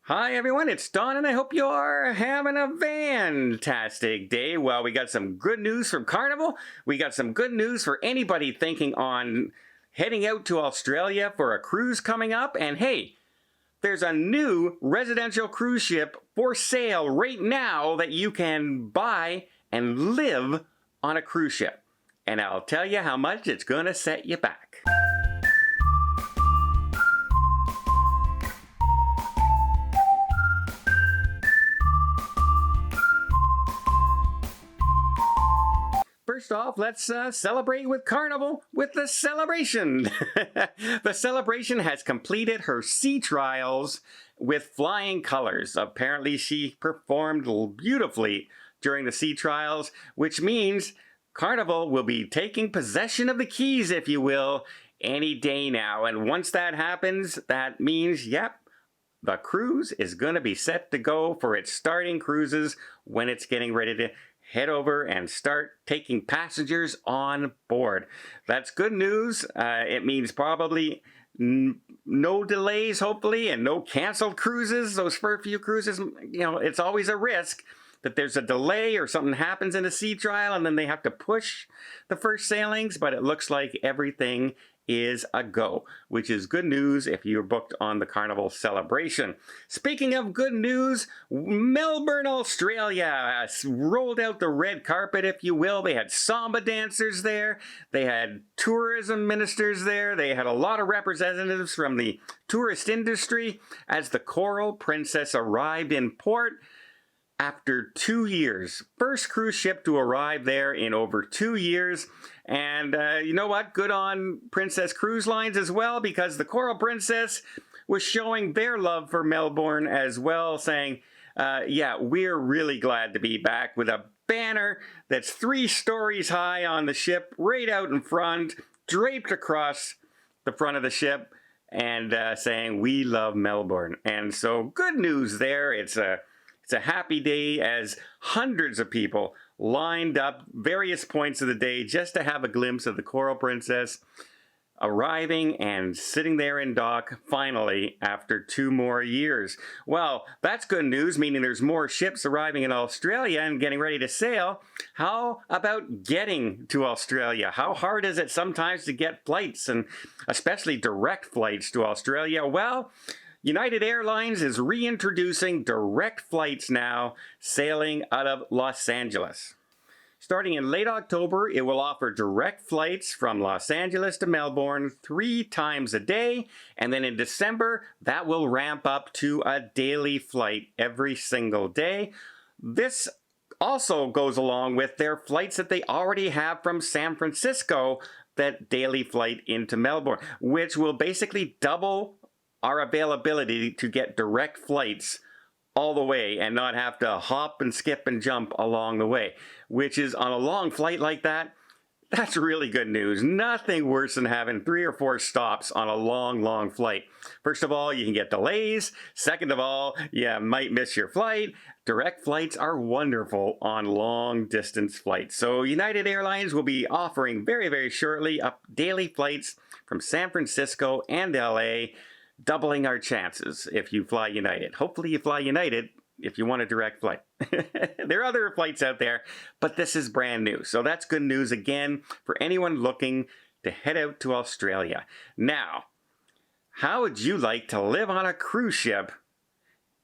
Hi everyone, it's Don and I hope you're having a fantastic day. Well, we got some good news from Carnival. We got some good news for anybody thinking on heading out to Australia for a cruise coming up. And hey, there's a new residential cruise ship for sale right now that you can buy and live on a cruise ship. And I'll tell you how much it's gonna set you back. First off, let's celebrate with Carnival with the celebration. The celebration has completed her sea trials with flying colors. Apparently, she performed beautifully during the sea trials, which means Carnival will be taking possession of the keys, if you will, any day now. And once that happens, that means, yep, the cruise is going to be set to go for its starting cruises when it's getting ready to head over and start taking passengers on board. That's good news. It means probably no delays, hopefully, and no canceled cruises. Those first few cruises, it's always a risk that there's a delay or something happens in a sea trial and then they have to push the first sailings, but it looks like everything is a go, which is good news if you're booked on the Carnival celebration. Speaking of good news, Melbourne, Australia rolled out the red carpet, if you will. They had samba dancers there. They had tourism ministers there. They had a lot of representatives from the tourist industry as the Coral Princess arrived in port after 2 years. First cruise ship to arrive there in over 2 years. And you know what? Good on Princess Cruise Lines as well, because the Coral Princess was showing their love for Melbourne as well, saying, yeah, we're really glad to be back, with a banner that's 3 stories high on the ship, right out in front, draped across the front of the ship, and saying, we love Melbourne. And so good news there. It's a happy day as hundreds of people lined up various points of the day just to have a glimpse of the Coral Princess arriving and sitting there in dock finally after 2 more years. Well, that's good news, meaning there's more ships arriving in Australia and getting ready to sail. How about getting to Australia? How hard is it sometimes to get flights, and especially direct flights to Australia? Well, United Airlines is reintroducing direct flights now, sailing out of Los Angeles. Starting in late October, it will offer direct flights from Los Angeles to Melbourne 3 times a day, and then in December, that will ramp up to a daily flight every single day. This also goes along with their flights that they already have from San Francisco, that daily flight into Melbourne, which will basically double our availability to get direct flights all the way and not have to hop and skip and jump along the way, which is, on a long flight like that, that's really good news. Nothing worse than having 3 or 4 stops on a long flight. First of all, you can get delays. Second of all, you might miss your flight. Direct flights are wonderful on long distance flights. So United Airlines will be offering very, very shortly daily flights from San Francisco and LA, doubling our chances if you fly United. Hopefully you fly United if you want a direct flight. There are other flights out there, but this is brand new. So that's good news again for anyone looking to head out to Australia. Now, how would you like to live on a cruise ship?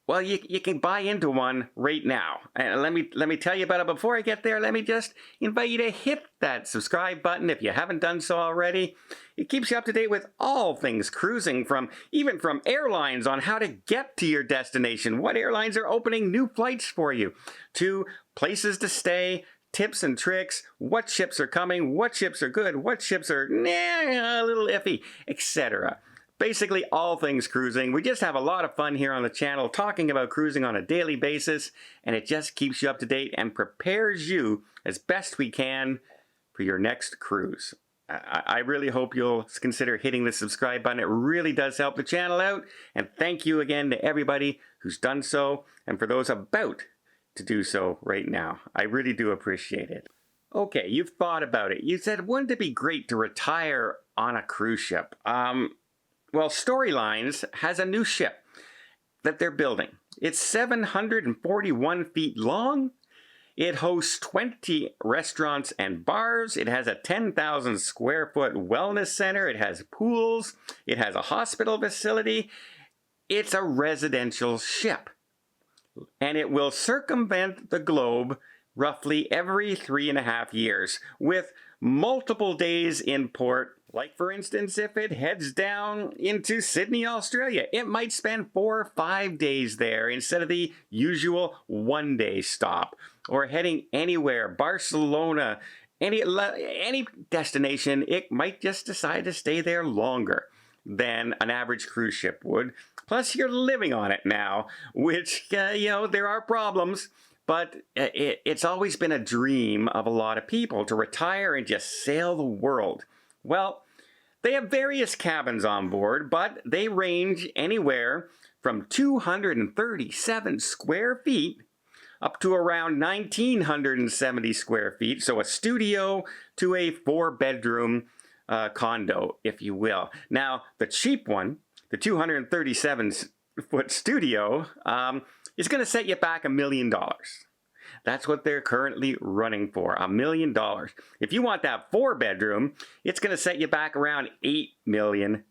Well, you can buy into one right now. And let me tell you about it. Before I get there, let me just invite you to hit that subscribe button if you haven't done so already. It keeps you up to date with all things cruising, even from airlines on how to get to your destination, what airlines are opening new flights for you, to places to stay, tips and tricks, what ships are coming, what ships are good, what ships are a little iffy, etc. Basically all things cruising. We just have a lot of fun here on the channel talking about cruising on a daily basis, and it just keeps you up to date and prepares you as best we can for your next cruise. I really hope you'll consider hitting the subscribe button. It really does help the channel out, and thank you again to everybody who's done so, and for those about to do so right now. I really do appreciate it. Okay, you've thought about it. You said, wouldn't it be great to retire on a cruise ship? Well, Storylines has a new ship. that they're building. It's 741 feet long. It hosts 20 restaurants and bars. It has a 10,000 square foot wellness center. It has pools. It has a hospital facility. It's a residential ship. And it will circumvent the globe roughly every 3.5 years with multiple days in port. Like, for instance, if it heads down into Sydney, Australia, it might spend 4 or 5 days there instead of the usual 1-day stop. Or heading anywhere, Barcelona, any destination, it might just decide to stay there longer than an average cruise ship would. Plus, you're living on it now, which, there are problems. But it's always been a dream of a lot of people to retire and just sail the world. Well, they have various cabins on board, but they range anywhere from 237 square feet up to around 1,970 square feet. So a studio to a 4-bedroom condo, if you will. Now, the cheap one, the 237-foot studio, is going to set you back $1 million. That's what they're currently running for, $1 million. If you want that 4-bedroom, it's going to set you back around $8 million.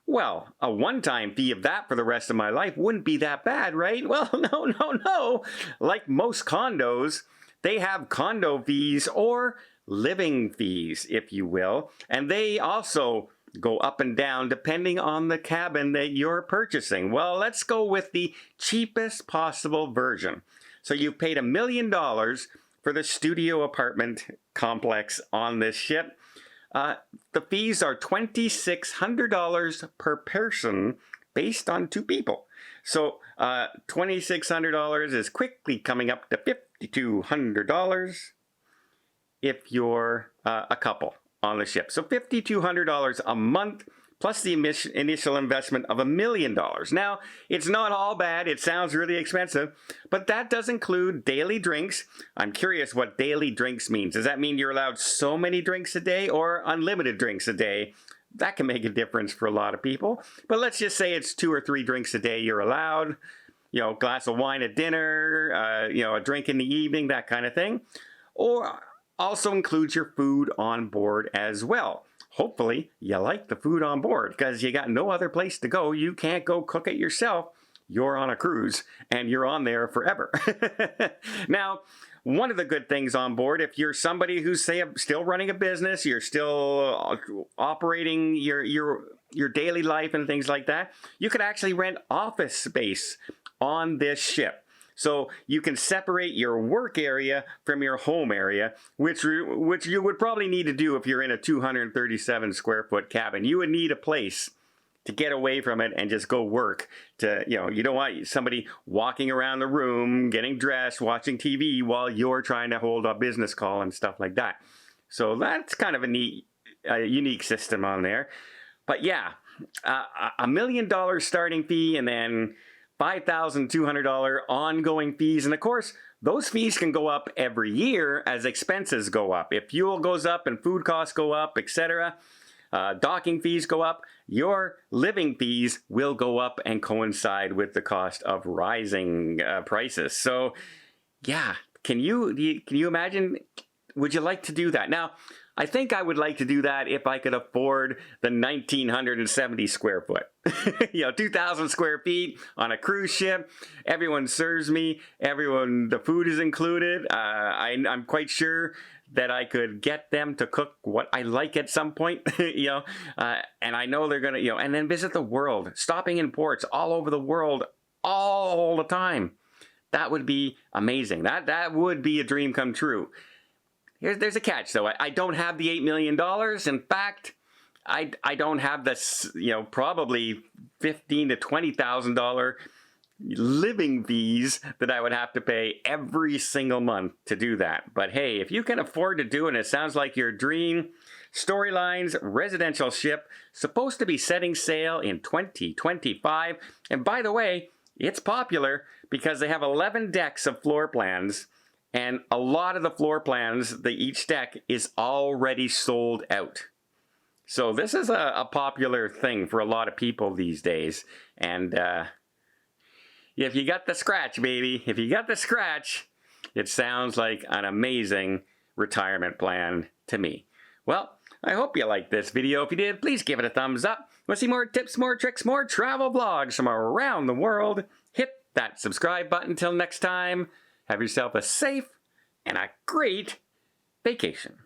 Well, a one-time fee of that for the rest of my life wouldn't be that bad, right? Well, no. Like most condos, they have condo fees or living fees, if you will. And they also go up and down depending on the cabin that you're purchasing. Well, let's go with the cheapest possible version. So you've paid $1 million for the studio apartment complex on this ship. The fees are $2,600 per person based on 2 people. So $2,600 is quickly coming up to $5,200 if you're a couple on the ship. So $5,200 a month plus the initial investment of $1 million. Now, it's not all bad. It sounds really expensive, but that does include daily drinks. I'm curious what daily drinks means. Does that mean you're allowed so many drinks a day or unlimited drinks a day? That can make a difference for a lot of people. But let's just say it's 2 or 3 drinks a day you're allowed. Glass of wine at dinner, a drink in the evening, that kind of thing. Or also includes your food on board as well. Hopefully, you like the food on board because you got no other place to go. You can't go cook it yourself. You're on a cruise and you're on there forever. Now, one of the good things on board, if you're somebody who's, say, still running a business, you're still operating your daily life and things like that, you could actually rent office space on this ship. So you can separate your work area from your home area, which you would probably need to do if you're in a 237 square foot cabin. You would need a place to get away from it and just go work. You don't want somebody walking around the room, getting dressed, watching TV while you're trying to hold a business call and stuff like that. So that's kind of a unique system on there. But yeah, $1 million starting fee and then $5,200 ongoing fees. And of course, those fees can go up every year as expenses go up. If fuel goes up and food costs go up, etc., docking fees go up, your living fees will go up and coincide with the cost of rising prices. So yeah, can you imagine? Would you like to do that? Now, I think I would like to do that if I could afford the 1,970 square foot. 2,000 square feet on a cruise ship. Everyone serves me. The food is included. I'm quite sure that I could get them to cook what I like at some point, and I know they're going to, and then visit the world, stopping in ports all over the world all the time. That would be amazing. That would be a dream come true. There's a catch, though. I don't have the $8 million. In fact, I don't have this, probably $15,000 to $20,000 living fees that I would have to pay every single month to do that. But hey, if you can afford to do it, and it sounds like your dream, Storylines residential ship, supposed to be setting sail in 2025. And by the way, it's popular because they have 11 decks of floor plans. And a lot of the floor plans, each deck is already sold out. So this is a popular thing for a lot of people these days. And If you got the scratch, baby, if you got the scratch, it sounds like an amazing retirement plan to me. Well, I hope you liked this video. If you did, please give it a thumbs up. Want to see more tips, more tricks, more travel vlogs from around the world? Hit that subscribe button. Till next time, have yourself a safe and a great vacation.